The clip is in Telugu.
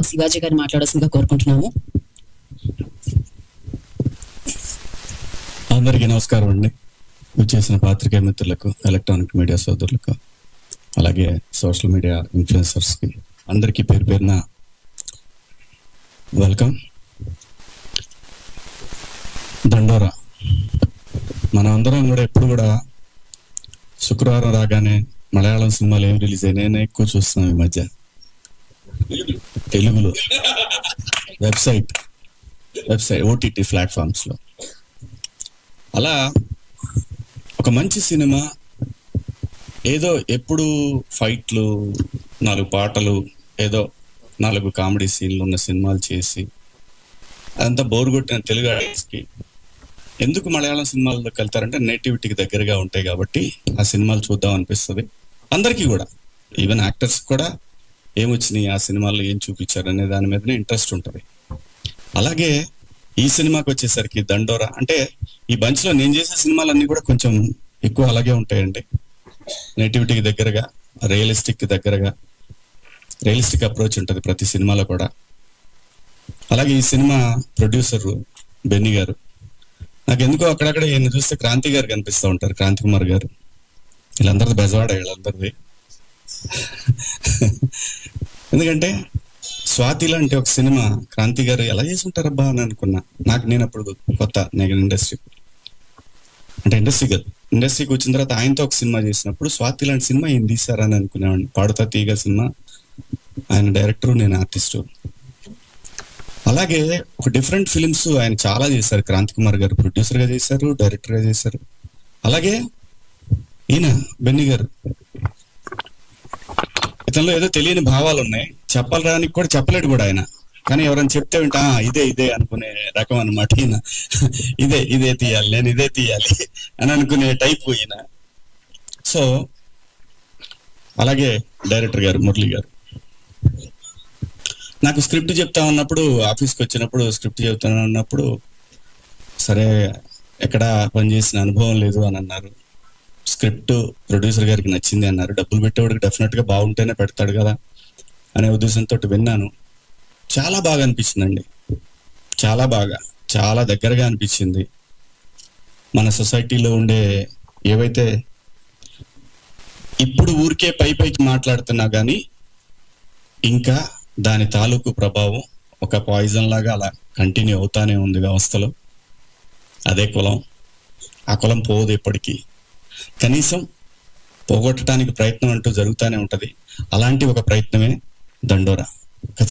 శివాజీ గారిని మాట్లాడాల్సిందిగా కోరుకుంటున్నాము. అందరికీ నమస్కారం అండి. విచ్చేసిన పాత్రికేయ మిత్రులకు, ఎలక్ట్రానిక్ మీడియా సోదరులకు, అలాగే సోషల్ మీడియా ఇన్ఫ్లుయెన్సర్స్కి అందరికీ పేరు పేరున వెల్కమ్. దండోరా మనం అందరం కూడా ఎప్పుడు కూడా శుక్రవారం రాగానే మలయాళం సినిమాలు ఏం రిలీజ్ అయినాయి నేను ఎక్కువ చూస్తున్నాం ఈ మధ్య. తెలుగులో వెబ్సైట్ ఓటీటీ ప్లాట్ఫామ్స్ లో అలా ఒక మంచి సినిమా ఏదో ఎప్పుడు ఫైట్లు, 4 పాటలు, ఏదో 4 కామెడీ సీన్లు ఉన్న సినిమాలు చేసి అదంతా బోర్ కొట్టిన తెలుగు ఆడియన్స్కి ఎందుకు మలయాళం సినిమాల్లోకి వెళ్తారంటే నేటివిటీకి దగ్గరగా ఉంటాయి కాబట్టి ఆ సినిమాలు చూద్దాం అనిపిస్తుంది అందరికీ కూడా. ఈవెన్ యాక్టర్స్ కూడా ఏమొచ్చినాయి, ఆ సినిమాల్లో ఏం చూపించారు అనే దాని మీదనే ఇంట్రెస్ట్ ఉంటుంది. అలాగే ఈ సినిమాకి వచ్చేసరికి దండోరా అంటే ఈ బంచ్ లో నేను చేసే సినిమాలన్నీ కూడా కొంచెం ఎక్కువ అలాగే ఉంటాయండి. నేటివిటీకి దగ్గరగా, రియలిస్టిక్ అప్రోచ్ ఉంటుంది ప్రతి సినిమాలో కూడా. అలాగే ఈ సినిమా ప్రొడ్యూసర్ బెన్నీ గారు, నాకు ఎందుకో అక్కడక్కడ ఈయన చూస్తే క్రాంతి గారు కనిపిస్తూ ఉంటారు, క్రాంతి కుమార్ గారు. వీళ్ళందరిది బెజవాడ, వీళ్ళందరిది. ఎందుకంటే స్వాతి లాంటి ఒక సినిమా క్రాంతి గారు ఎలా చేసి ఉంటారబ్బా అని అనుకున్నా. నేను అప్పుడు కొత్త ఇండస్ట్రీకి వచ్చిన తర్వాత ఆయనతో ఒక సినిమా చేసినప్పుడు స్వాతి లాంటి సినిమా ఏం తీశారని అనుకునేవాడిని. పాడుతా తీగ సినిమా, ఆయన డైరెక్టరు, నేను ఆర్టిస్టు. అలాగే ఒక డిఫరెంట్ ఫిలిమ్స్ ఆయన చాలా చేశారు. క్రాంతి కుమార్ గారు ప్రొడ్యూసర్ గా చేశారు, డైరెక్టర్ గా చేశారు. అలాగే ఈయన బెన్నీ గారు, ఇతనిలో ఏదో తెలియని భావాలు ఉన్నాయి, చెప్పడానికి కూడా చెప్పలేడు కూడా ఆయన. కానీ ఎవరైనా చెప్తే వింటా ఇదే అనుకునే రకం అనమాట ఈయన. ఇదే తీయాలి, నేను ఇదే తీయాలి అని అనుకునే టైప్ ఈయన. సో అలాగే డైరెక్టర్ గారు మురళి గారు, నాకు స్క్రిప్ట్ చెప్తా ఉన్నప్పుడు, ఆఫీస్కి వచ్చినప్పుడు స్క్రిప్ట్ చెప్తాను అన్నప్పుడు, సరే ఎక్కడ పనిచేసిన అనుభవం లేదు అని అన్నారు. స్క్రిప్ట్ ప్రొడ్యూసర్ గారికి నచ్చింది అన్నారు. డబ్బులు పెట్టేవాడికి డెఫినెట్ గా బాగుంటేనే పెడతాడు కదా అనే ఉద్దేశంతో విన్నాను. చాలా బాగా అనిపించిందండి, చాలా దగ్గరగా అనిపించింది. మన సొసైటీలో ఉండే ఏవైతే ఇప్పుడు ఊరికే పైకి మాట్లాడుతున్నా కానీ ఇంకా దాని తాలూకు ప్రభావం ఒక పాయిజన్ లాగా అలా కంటిన్యూ అవుతానే ఉంది వ్యవస్థలో. అదే కులం, ఆ కులం పోదు ఎప్పటికీ, కనీసం పోగొట్టడానికి ప్రయత్నం అంటూ జరుగుతూనే ఉంటది. అలాంటి ఒక ప్రయత్నమే దండోరా.